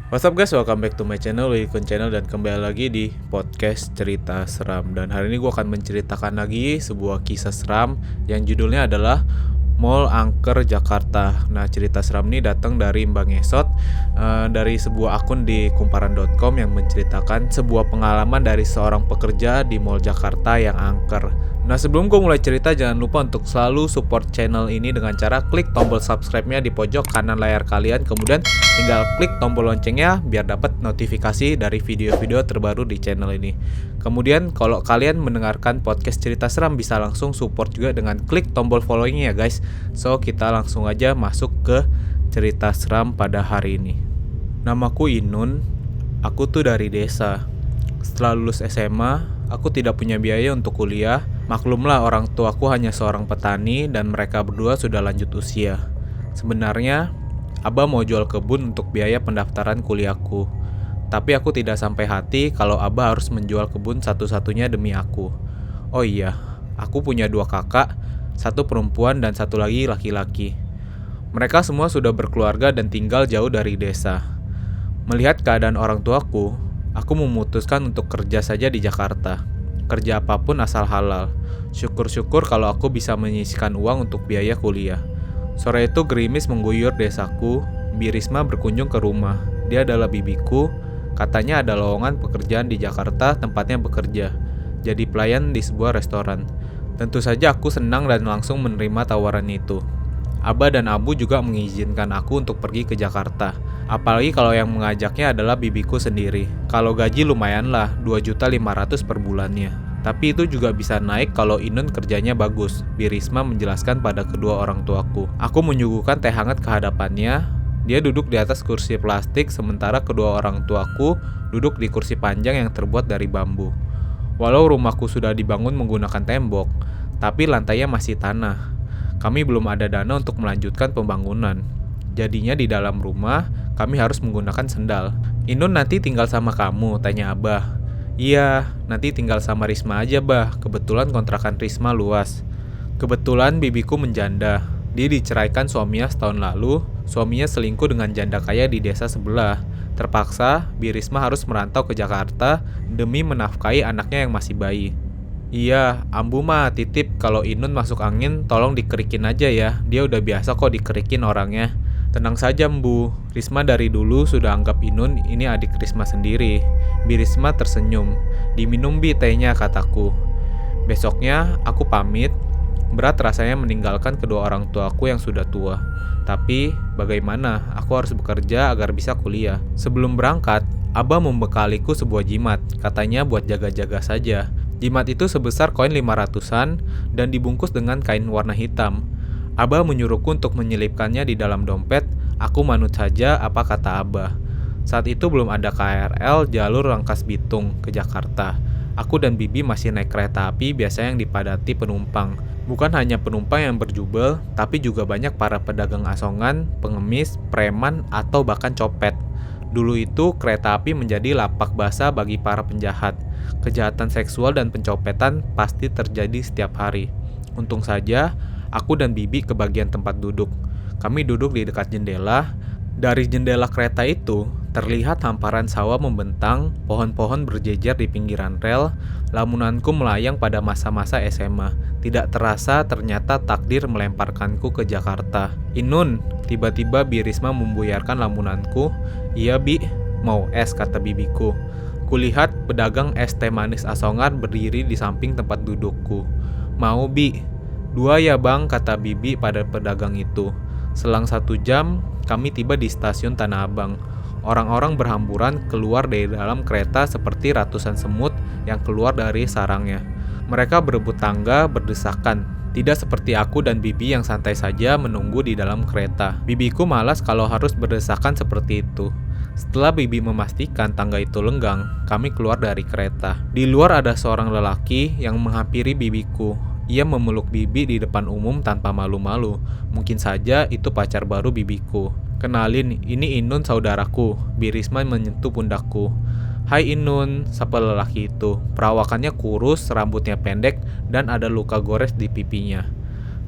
What's up guys, welcome back to my channel, Wilikun Channel, dan kembali lagi di podcast cerita seram. Dan hari ini gue akan menceritakan lagi sebuah kisah seram yang judulnya adalah Mall Angker Jakarta. Nah, cerita seram ini datang dari Mbak Ngesot, dari sebuah akun di kumparan.com yang menceritakan sebuah pengalaman dari seorang pekerja di Mall Jakarta yang angker. Nah, sebelum gue mulai cerita, jangan lupa untuk selalu support channel ini dengan cara klik tombol subscribe-nya di pojok kanan layar kalian. Kemudian tinggal klik tombol loncengnya biar dapat notifikasi dari video-video terbaru di channel ini. Kemudian kalau kalian mendengarkan podcast cerita seram, bisa langsung support juga dengan klik tombol following ya guys. So, kita langsung aja masuk ke cerita seram pada hari ini. Namaku Inun, aku tuh dari desa. Setelah lulus SMA, aku tidak punya biaya untuk kuliah. Maklumlah, orang tuaku hanya seorang petani dan mereka berdua sudah lanjut usia. Sebenarnya, Abah mau jual kebun untuk biaya pendaftaran kuliahku. Tapi aku tidak sampai hati kalau Abah harus menjual kebun satu-satunya demi aku. Oh iya, aku punya 2 kakak, 1 perempuan dan 1 lagi laki-laki. Mereka semua sudah berkeluarga dan tinggal jauh dari desa. Melihat keadaan orang tuaku, aku memutuskan untuk kerja saja di Jakarta. Kerja apapun asal halal. Syukur-syukur kalau aku bisa menyisihkan uang untuk biaya kuliah. Sore itu gerimis mengguyur desaku. Bi Risma berkunjung ke rumah. Dia adalah bibiku. Katanya ada lowongan pekerjaan di Jakarta tempatnya bekerja. Jadi pelayan di sebuah restoran. Tentu saja aku senang dan langsung menerima tawaran itu. Abah dan Abu juga mengizinkan aku untuk pergi ke Jakarta. Apalagi kalau yang mengajaknya adalah bibiku sendiri. Kalau gaji lumayanlah, 2.500.000 per bulannya. Tapi itu juga bisa naik kalau Inun kerjanya bagus, Bi Risma menjelaskan pada kedua orang tuaku. Aku menyuguhkan teh hangat ke hadapannya. Dia duduk di atas kursi plastik, sementara kedua orang tuaku duduk di kursi panjang yang terbuat dari bambu. Walau rumahku sudah dibangun menggunakan tembok, tapi lantainya masih tanah. Kami belum ada dana untuk melanjutkan pembangunan. Jadinya di dalam rumah, kami harus menggunakan sendal. Inun nanti tinggal sama kamu, tanya Abah. Iya, nanti tinggal sama Risma aja bah, kebetulan kontrakan Risma luas. Kebetulan bibiku menjanda. Dia diceraikan suaminya setahun lalu. Suaminya selingkuh dengan janda kaya di desa sebelah. Terpaksa, Bi Risma harus merantau ke Jakarta demi menafkahi anaknya yang masih bayi. Iya, Ambu mah titip kalau Inun masuk angin tolong dikerikin aja ya. Dia udah biasa kok dikerikin orangnya. Tenang saja Mbu, Risma dari dulu sudah anggap Inun ini adik Risma sendiri. Bi Risma tersenyum. Diminum Bi tehnya, kataku. Besoknya aku pamit. Berat rasanya meninggalkan kedua orang tuaku yang sudah tua. Tapi bagaimana, aku harus bekerja agar bisa kuliah. Sebelum berangkat, Abah membekaliku sebuah jimat. Katanya buat jaga-jaga saja. Jimat itu sebesar koin 500-an dan dibungkus dengan kain warna hitam. Abah menyuruhku untuk menyelipkannya di dalam dompet. Aku manut saja apa kata Abah. Saat itu belum ada KRL jalur Rangkas Bitung ke Jakarta. Aku dan Bibi masih naik kereta api biasa yang dipadati penumpang. Bukan hanya penumpang yang berjubel, tapi juga banyak para pedagang asongan, pengemis, preman, atau bahkan copet. Dulu itu kereta api menjadi lapak basah bagi para penjahat. Kejahatan seksual dan pencopetan pasti terjadi setiap hari. Untung saja, aku dan Bibi ke bagian tempat duduk. Kami duduk di dekat jendela. Dari jendela kereta itu, terlihat hamparan sawah membentang, pohon-pohon berjejer di pinggiran rel. Lamunanku melayang pada masa-masa SMA. Tidak terasa ternyata takdir melemparkanku ke Jakarta. Inun, tiba-tiba Bi Risma membuyarkan lamunanku. Iya Bi, mau es, kata bibiku. Kulihat pedagang es teh manis asongan berdiri di samping tempat dudukku. Mau Bi? 2 ya bang, kata Bibi pada pedagang itu. Selang 1 jam, kami tiba di stasiun Tanah Abang. Orang-orang berhamburan keluar dari dalam kereta seperti ratusan semut yang keluar dari sarangnya. Mereka berebut tangga, berdesakan. Tidak seperti aku dan Bibi yang santai saja menunggu di dalam kereta. Bibiku malas kalau harus berdesakan seperti itu. Setelah Bibi memastikan tangga itu lenggang, kami keluar dari kereta. Di luar ada seorang lelaki yang menghampiri bibiku. Ia memeluk Bibi di depan umum tanpa malu-malu. Mungkin saja itu pacar baru bibiku. Kenalin, ini Inun saudaraku. Bi Risma menyentuh pundakku. Hai Inun, sapa lelaki itu. Perawakannya kurus, rambutnya pendek, dan ada luka gores di pipinya.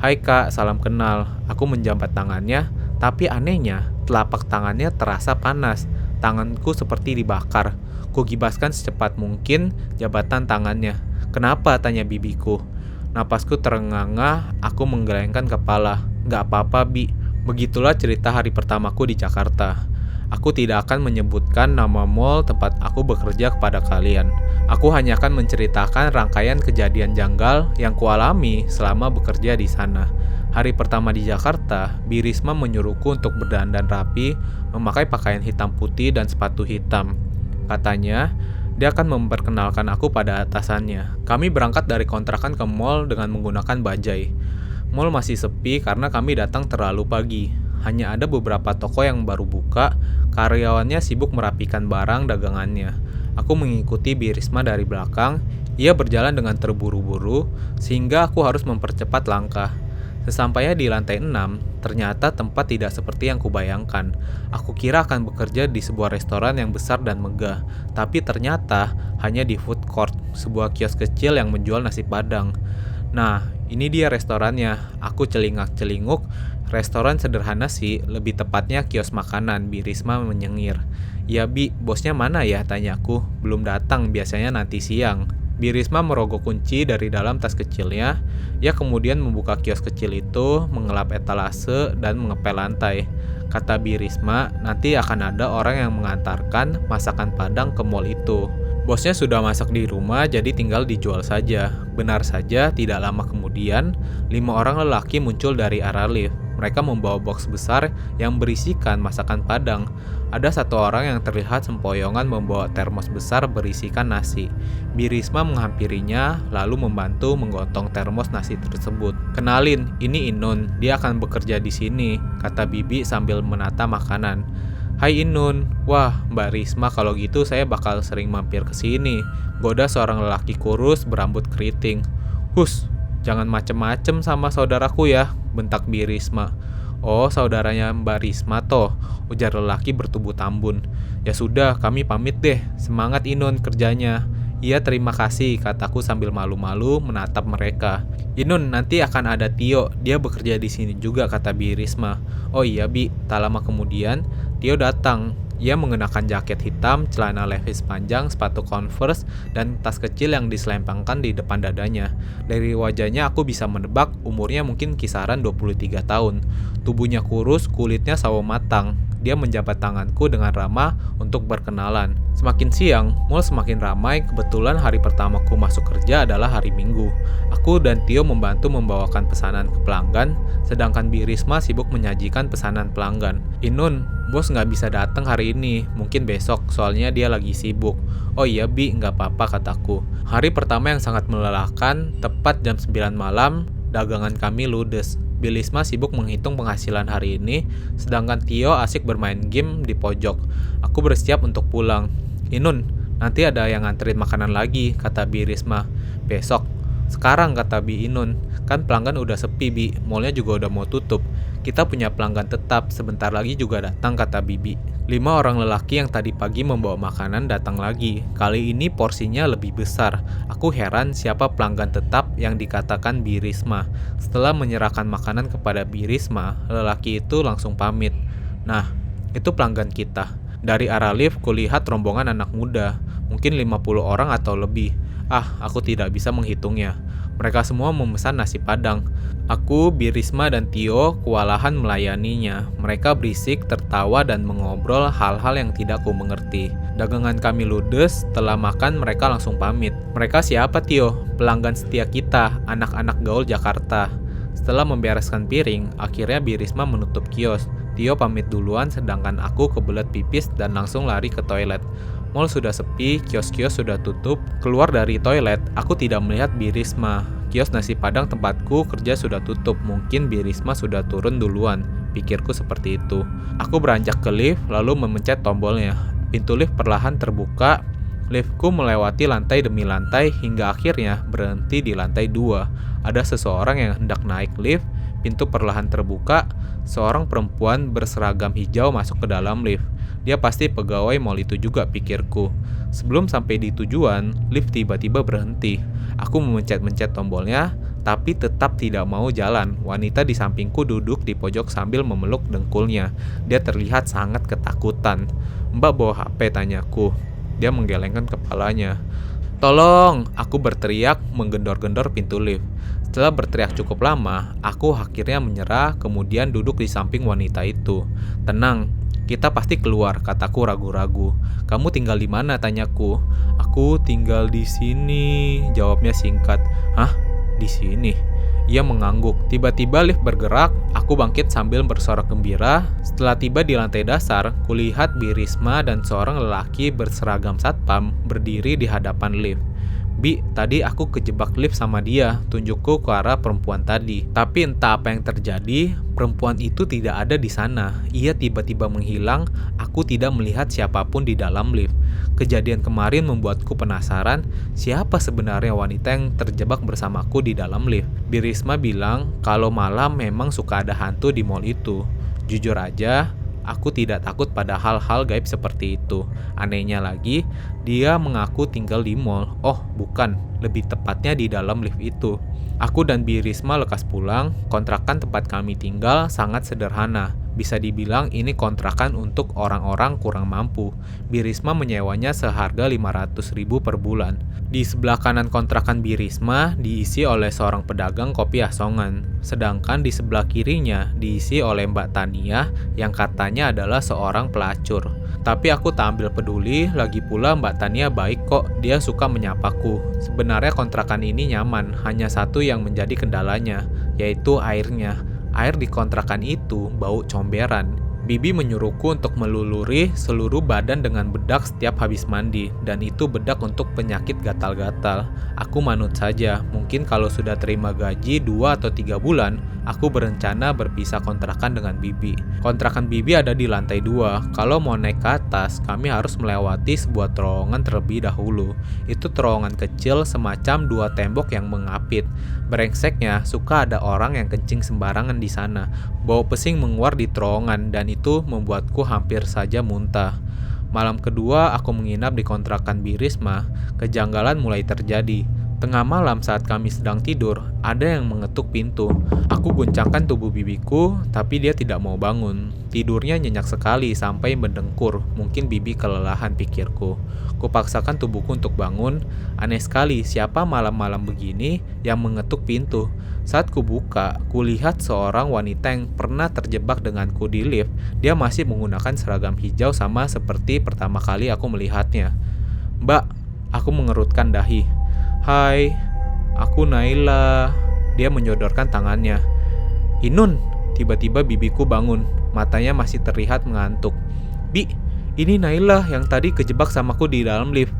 Hai kak, salam kenal. Aku menjambat tangannya, tapi anehnya telapak tangannya terasa panas. Tanganku seperti dibakar. Kugibaskan secepat mungkin jabatan tangannya. "Kenapa?" tanya bibiku. Napasku terengah-engah, aku menggelengkan kepala. "Gak apa-apa, Bi." Begitulah cerita hari pertamaku di Jakarta. Aku tidak akan menyebutkan nama mall tempat aku bekerja kepada kalian. Aku hanya akan menceritakan rangkaian kejadian janggal yang kualami selama bekerja di sana. Hari pertama di Jakarta, Bi Risma menyuruhku untuk berdandan rapi, memakai pakaian hitam putih dan sepatu hitam. Katanya, dia akan memperkenalkan aku pada atasannya. Kami berangkat dari kontrakan ke mall dengan menggunakan bajai. Mall masih sepi karena kami datang terlalu pagi. Hanya ada beberapa toko yang baru buka, karyawannya sibuk merapikan barang dagangannya. Aku mengikuti Bi Risma dari belakang, ia berjalan dengan terburu-buru, sehingga aku harus mempercepat langkah. Sesampainya di lantai 6, ternyata tempat tidak seperti yang kubayangkan. Aku kira akan bekerja di sebuah restoran yang besar dan megah, tapi ternyata hanya di food court, sebuah kios kecil yang menjual nasi padang. Nah, ini dia restorannya. Aku celingak-celinguk. Restoran sederhana sih, lebih tepatnya kios makanan, Bi Risma menyengir. "Ya Bi, bosnya mana ya?" tanyaku. "Belum datang, biasanya nanti siang." Bi Risma merogoh kunci dari dalam tas kecilnya. Ia kemudian membuka kios kecil itu, mengelap etalase, dan mengepel lantai. Kata Bi Risma, nanti akan ada orang yang mengantarkan masakan Padang ke mall itu. Bosnya sudah masak di rumah, jadi tinggal dijual saja. Benar saja, tidak lama kemudian, 5 orang lelaki muncul dari arah lift. Mereka membawa box besar yang berisikan masakan Padang. Ada 1 orang yang terlihat sempoyongan membawa termos besar berisikan nasi. Bi Risma menghampirinya, lalu membantu menggotong termos nasi tersebut. "Kenalin, ini Inun, dia akan bekerja di sini," kata Bibi sambil menata makanan. "Hai Inun." "Wah, Mbak Risma, kalau gitu saya bakal sering mampir ke sini," goda seorang lelaki kurus berambut keriting. "Hus, jangan macem-macem sama saudaraku ya," bentak Bi Risma. "Oh, saudaranya Mbak Risma toh," ujar lelaki bertubuh tambun. "Ya sudah, kami pamit deh. Semangat Inun kerjanya." "Iya, terima kasih," kataku sambil malu-malu menatap mereka. "Inun, nanti akan ada Tio, dia bekerja di sini juga," kata Bi Risma. "Oh iya Bi." Tak lama kemudian, Tio datang. Ia mengenakan jaket hitam, celana levis panjang, sepatu Converse, dan tas kecil yang diselempangkan di depan dadanya. Dari wajahnya aku bisa menebak umurnya mungkin kisaran 23 tahun. Tubuhnya kurus, kulitnya sawo matang. Dia menjabat tanganku dengan ramah untuk berkenalan. Semakin siang, mall semakin ramai. Kebetulan hari pertamaku masuk kerja adalah hari Minggu. Aku dan Tio membantu membawakan pesanan ke pelanggan, sedangkan Bi Risma sibuk menyajikan pesanan pelanggan. "Inun, bos nggak bisa datang hari ini, mungkin besok, soalnya dia lagi sibuk." "Oh iya Bi, nggak apa-apa," kataku. Hari pertama yang sangat melelahkan, tepat jam 9 malam, dagangan kami ludes. Bi Risma sibuk menghitung penghasilan hari ini, sedangkan Tio asik bermain game di pojok. Aku bersiap untuk pulang. "Inun, nanti ada yang nganterin makanan lagi," kata Bi Risma. "Besok." "Sekarang," kata Bi Inun. "Kan pelanggan udah sepi Bi, mallnya juga udah mau tutup. Kita punya pelanggan tetap, sebentar lagi juga datang," kata Bibi. 5 orang lelaki yang tadi pagi membawa makanan datang lagi. Kali ini porsinya lebih besar. Aku heran siapa pelanggan tetap yang dikatakan Bi Risma. Setelah menyerahkan makanan kepada Bi Risma, lelaki itu langsung pamit. "Nah, itu pelanggan kita." Dari arah lift kulihat rombongan anak muda, mungkin 50 orang atau lebih. Aku tidak bisa menghitungnya. Mereka semua memesan nasi padang. Aku, Bi Risma, dan Tio kewalahan melayaninya. Mereka berisik, tertawa, dan mengobrol hal-hal yang tidak ku mengerti. Dagangan kami ludes, setelah makan mereka langsung pamit. "Mereka siapa Tio?" "Pelanggan setia kita, anak-anak gaul Jakarta." Setelah membereskan piring, akhirnya Bi Risma menutup kios. Tio pamit duluan, sedangkan aku kebelet pipis dan langsung lari ke toilet. Mall sudah sepi, kios-kios sudah tutup. Keluar dari toilet, aku tidak melihat Bi Risma. Kios nasi padang tempatku kerja sudah tutup, mungkin Bi Risma sudah turun duluan. Pikirku seperti itu. Aku beranjak ke lift, lalu memencet tombolnya. Pintu lift perlahan terbuka. Liftku melewati lantai demi lantai hingga akhirnya berhenti di lantai 2. Ada seseorang yang hendak naik lift. Pintu perlahan terbuka. Seorang perempuan berseragam hijau masuk ke dalam lift. Dia pasti pegawai mall itu juga, pikirku. Sebelum sampai di tujuan, lift tiba-tiba berhenti. Aku memencet-mencet tombolnya. tapi tetap tidak mau jalan. Wanita di sampingku duduk di pojok sambil memeluk dengkulnya. Dia terlihat sangat ketakutan. "Mbak bawa HP?" tanyaku. Dia menggelengkan kepalanya. "Tolong!" Aku berteriak menggendor-gendor pintu lift. Setelah berteriak cukup lama, aku akhirnya menyerah kemudian duduk di samping wanita itu. "Tenang, kita pasti keluar," kataku ragu-ragu. "Kamu tinggal di mana?" tanyaku. "Aku tinggal di sini," jawabnya singkat. "Hah? Di sini?" Ia mengangguk. Tiba-tiba lift bergerak, aku bangkit sambil bersorak gembira. Setelah tiba di lantai dasar, kulihat Bi Risma dan seorang lelaki berseragam satpam berdiri di hadapan lift. "Bi, tadi aku kejebak lift sama dia," tunjukku ke arah perempuan tadi. Tapi entah apa yang terjadi, perempuan itu tidak ada di sana. Ia tiba-tiba menghilang, aku tidak melihat siapapun di dalam lift. Kejadian kemarin membuatku penasaran, siapa sebenarnya wanita yang terjebak bersamaku di dalam lift. Bi Risma bilang kalau malam memang suka ada hantu di mall itu. Jujur aja, aku tidak takut pada hal-hal gaib seperti itu. Anehnya lagi, dia mengaku tinggal di mall. Oh, bukan, lebih tepatnya di dalam lift itu. Aku dan Bi Risma lekas pulang. Kontrakan tempat kami tinggal sangat sederhana. Bisa dibilang ini kontrakan untuk orang-orang kurang mampu. Bi Risma menyewanya seharga 500.000 per bulan. Di sebelah kanan kontrakan Bi Risma diisi oleh seorang pedagang kopi asongan. Sedangkan di sebelah kirinya diisi oleh Mbak Tania yang katanya adalah seorang pelacur. Tapi aku tak ambil peduli, lagi pula Mbak Tania baik kok, dia suka menyapaku. Sebenarnya kontrakan ini nyaman, hanya satu yang menjadi kendalanya, yaitu airnya. Air di kontrakan itu bau comberan. Bibi menyuruhku untuk meluluri seluruh badan dengan bedak setiap habis mandi, dan itu bedak untuk penyakit gatal-gatal. Aku manut saja, mungkin kalau sudah terima gaji 2 atau 3 bulan, aku berencana berpisah kontrakan dengan Bibi. Kontrakan Bibi ada di lantai 2, kalau mau naik ke atas, kami harus melewati sebuah terowongan terlebih dahulu. Itu terowongan kecil semacam 2 tembok yang mengapit. Brengseknya, suka ada orang yang kencing sembarangan di sana. Bau pesing menguar di terowongan dan itu membuatku hampir saja muntah. Malam kedua aku menginap di kontrakan Bi Risma, kejanggalan mulai terjadi. Tengah malam saat kami sedang tidur, ada yang mengetuk pintu. Aku guncangkan tubuh bibiku, tapi dia tidak mau bangun. Tidurnya nyenyak sekali sampai mendengkur, mungkin Bibi kelelahan pikirku. Kupaksakan tubuhku untuk bangun. Aneh sekali, siapa malam-malam begini yang mengetuk pintu? Saat kubuka, kulihat seorang wanita yang pernah terjebak denganku di lift. Dia masih menggunakan seragam hijau sama seperti pertama kali aku melihatnya. "Mbak," aku mengerutkan dahi. "Hai, aku Naila." Dia menyodorkan tangannya. "Inun," tiba-tiba bibiku bangun. Matanya masih terlihat mengantuk. "Bi, ini Naila yang tadi kejebak samaku di dalam lift."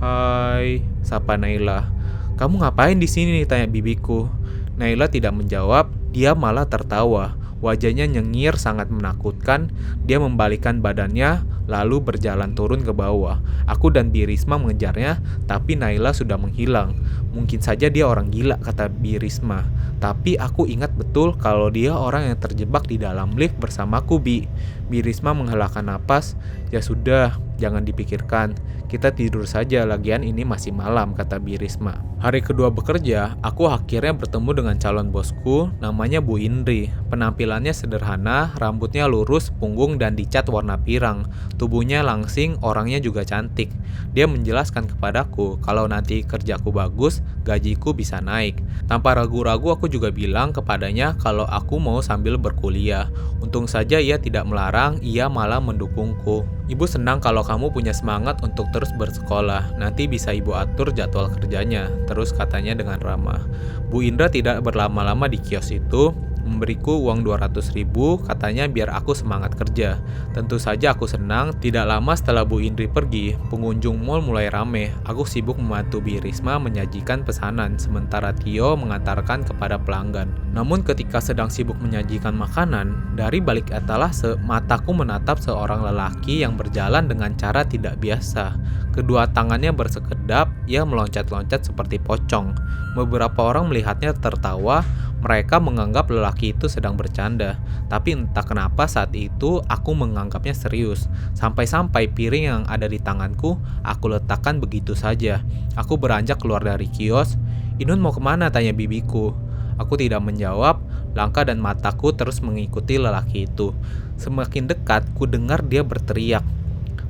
"Hai," sapa Naila. "Kamu ngapain di sini?" tanya bibiku. Naila tidak menjawab, dia malah tertawa. Wajahnya nyengir sangat menakutkan. Dia membalikkan badannya lalu berjalan turun ke bawah. Aku dan Bi Risma mengejarnya, tapi Naila sudah menghilang. Mungkin saja dia orang gila, kata Bi Risma. Tapi aku ingat betul kalau dia orang yang terjebak di dalam lift bersamaku, Bi. Bi Risma menghelakan napas. "Ya sudah, jangan dipikirkan. Kita tidur saja, lagian ini masih malam," kata Bi Risma. Hari kedua bekerja, aku akhirnya bertemu dengan calon bosku, namanya Bu Indri. Penampilannya sederhana, rambutnya lurus, punggung dan dicat warna pirang. Tubuhnya langsing, orangnya juga cantik. Dia menjelaskan kepadaku kalau nanti kerjaku bagus, gajiku bisa naik. Tanpa ragu-ragu aku juga bilang kepadanya kalau aku mau sambil berkuliah. Untung saja ia tidak melarang, ia malah mendukungku. "Ibu senang kalau kamu punya semangat untuk terus bersekolah. Nanti bisa ibu atur jadwal kerjanya," terus katanya dengan ramah. Bu Indra tidak berlama-lama di kios itu, memberiku uang 200.000, katanya biar aku semangat kerja. Tentu saja aku senang. Tidak lama setelah Bu Indri pergi, pengunjung mall mulai rame. Aku sibuk membantu Bi Risma menyajikan pesanan, sementara Tio mengantarkan kepada pelanggan. Namun ketika sedang sibuk menyajikan makanan, dari balik etalase, mataku menatap seorang lelaki yang berjalan dengan cara tidak biasa. Kedua tangannya bersekedap, ia meloncat-loncat seperti pocong. Beberapa orang melihatnya tertawa. Mereka menganggap lelaki itu sedang bercanda, tapi entah kenapa saat itu aku menganggapnya serius. Sampai-sampai piring yang ada di tanganku, aku letakkan begitu saja. Aku beranjak keluar dari kios. "Inun mau kemana?" tanya bibiku. Aku tidak menjawab, langkah dan mataku terus mengikuti lelaki itu. Semakin dekat, ku dengar dia berteriak,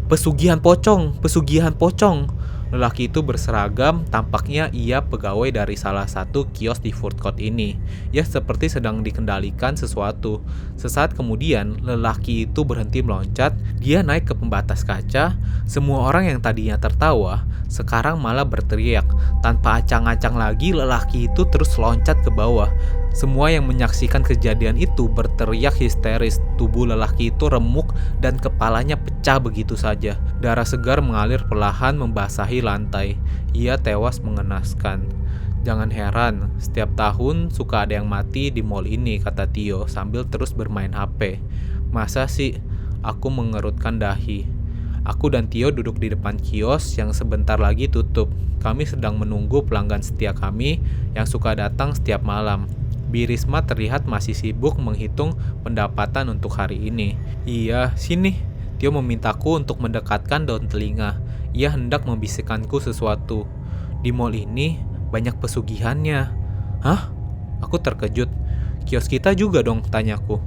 "Pesugihan pocong! Pesugihan pocong!" Lelaki itu berseragam, tampaknya ia pegawai dari salah satu kios di food court ini. Ia seperti sedang dikendalikan sesuatu. Sesaat kemudian, lelaki itu berhenti meloncat, dia naik ke pembatas kaca. Semua orang yang tadinya tertawa, sekarang malah berteriak. Tanpa acang-acang lagi, lelaki itu terus loncat ke bawah. Semua yang menyaksikan kejadian itu berteriak histeris. Tubuh lelaki itu remuk dan kepalanya pecah begitu saja. Darah segar mengalir perlahan membasahi lantai. Ia tewas mengenaskan. "Jangan heran, setiap tahun suka ada yang mati di mall ini," kata Tio sambil terus bermain HP. "Masa sih?" Aku mengerutkan dahi. Aku dan Tio duduk di depan kios yang sebentar lagi tutup. Kami sedang menunggu pelanggan setia kami yang suka datang setiap malam. Bi Risma terlihat masih sibuk menghitung pendapatan untuk hari ini. "Iya, sini." Tio memintaku untuk mendekatkan daun telinga. Ia hendak membisikkanku sesuatu. "Di mall ini banyak pesugihannya." "Hah?" Aku terkejut. "Kios kita juga dong?" tanyaku.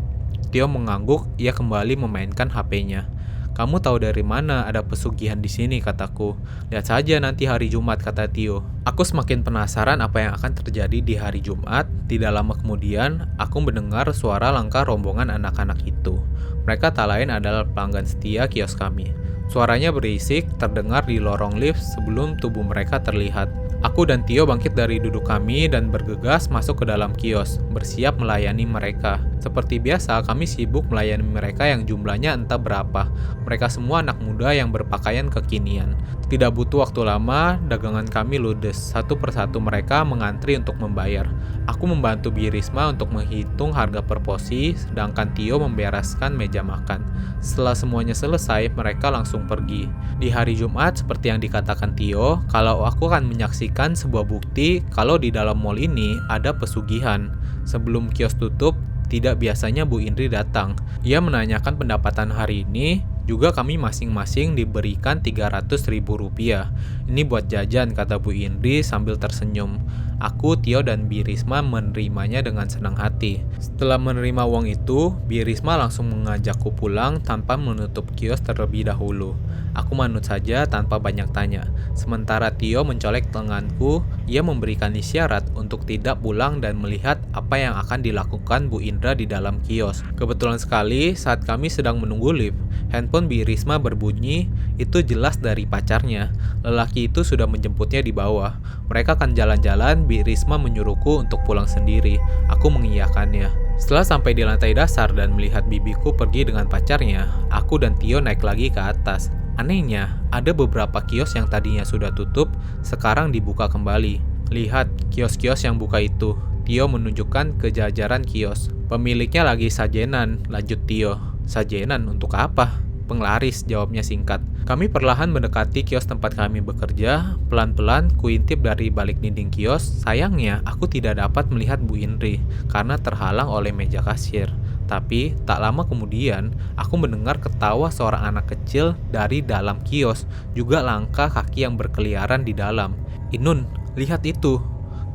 Tio mengangguk, ia kembali memainkan HP-nya. "Kamu tahu dari mana ada pesugihan di sini?" kataku. "Lihat saja nanti hari Jumat," kata Tio. Aku semakin penasaran apa yang akan terjadi di hari Jumat. Tidak lama kemudian, aku mendengar suara langkah rombongan anak-anak itu. Mereka tak lain adalah pelanggan setia kios kami. Suaranya berisik, terdengar di lorong lift sebelum tubuh mereka terlihat. Aku dan Tio bangkit dari duduk kami dan bergegas masuk ke dalam kios, bersiap melayani mereka. Seperti biasa, kami sibuk melayani mereka yang jumlahnya entah berapa. Mereka semua anak muda yang berpakaian kekinian. Tidak butuh waktu lama, dagangan kami ludes. Satu persatu mereka mengantri untuk membayar. Aku membantu Bi Risma untuk menghitung harga per porsi, sedangkan Tio membereskan meja makan. Setelah semuanya selesai, mereka langsung pergi. Di hari Jumat, seperti yang dikatakan Tio, kalau aku akan menyaksikan sebuah bukti kalau di dalam mall ini ada pesugihan. Sebelum kios tutup, tidak biasanya Bu Indri datang. Ia menanyakan pendapatan hari ini, juga kami masing-masing diberikan Rp300.000. "Ini buat jajan," kata Bu Indri sambil tersenyum. Aku, Tio, dan Bi Risma menerimanya dengan senang hati. Setelah menerima uang itu, Bi Risma langsung mengajakku pulang tanpa menutup kios terlebih dahulu. Aku manut saja tanpa banyak tanya. Sementara Tio mencolek lenganku, ia memberikan isyarat untuk tidak pulang dan melihat apa yang akan dilakukan Bu Indra di dalam kios. Kebetulan sekali saat kami sedang menunggu lift, handphone Bi Risma berbunyi. Itu jelas dari pacarnya. Lelaki itu sudah menjemputnya di bawah. Mereka akan jalan-jalan. Bi Risma menyuruhku untuk pulang sendiri. Aku mengiyakannya. Setelah sampai di lantai dasar dan melihat bibiku pergi dengan pacarnya, aku dan Tio naik lagi ke atas. Anehnya, ada beberapa kios yang tadinya sudah tutup, sekarang dibuka kembali. "Lihat, kios-kios yang buka itu." Tio menunjukkan ke jajaran kios. "Pemiliknya lagi sajenan," lanjut Tio. "Sajenan untuk apa?" "Penglaris," jawabnya singkat. Kami perlahan mendekati kios tempat kami bekerja. Pelan-pelan kuintip dari balik dinding kios. Sayangnya, aku tidak dapat melihat Bu Indri karena terhalang oleh meja kasir. Tapi, tak lama kemudian, aku mendengar ketawa seorang anak kecil dari dalam kios, juga langkah kaki yang berkeliaran di dalam. "Inun, lihat itu."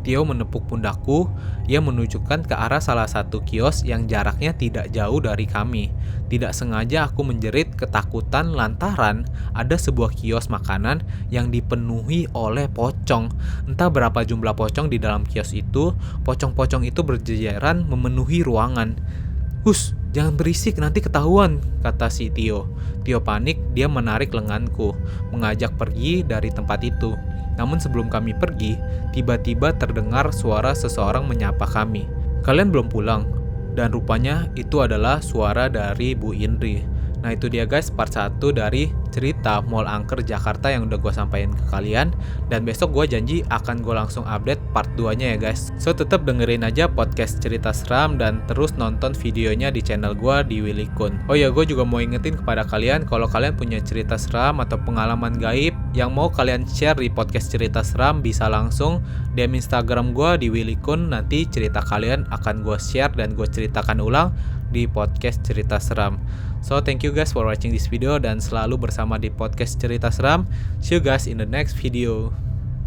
Tio menepuk pundakku. Ia menunjukkan ke arah salah satu kios yang jaraknya tidak jauh dari kami. Tidak sengaja aku menjerit ketakutan lantaran ada sebuah kios makanan yang dipenuhi oleh pocong. Entah berapa jumlah pocong di dalam kios itu. Pocong-pocong itu berjejeran memenuhi ruangan. "Hus, jangan berisik, nanti ketahuan," kata si Tio. Tio panik, dia menarik lenganku, mengajak pergi dari tempat itu. Namun sebelum kami pergi, tiba-tiba terdengar suara seseorang menyapa kami. "Kalian belum pulang?" Dan rupanya itu adalah suara dari Bu Indri. Nah itu dia guys, part 1 dari cerita Mall Angker Jakarta yang udah gue sampaikan ke kalian. Dan besok gue janji akan gue langsung update part 2 nya ya guys. So tetap dengerin aja podcast cerita seram dan terus nonton videonya di channel gue di Willy Kun. Oh ya, gue juga mau ingetin kepada kalian kalau kalian punya cerita seram atau pengalaman gaib yang mau kalian share di podcast cerita seram, bisa langsung DM Instagram gue di Willy Kun. Nanti cerita kalian akan gue share dan gue ceritakan ulang di podcast cerita seram. So thank you guys for watching this video dan selalu bersama di podcast cerita seram. See you guys in the next video.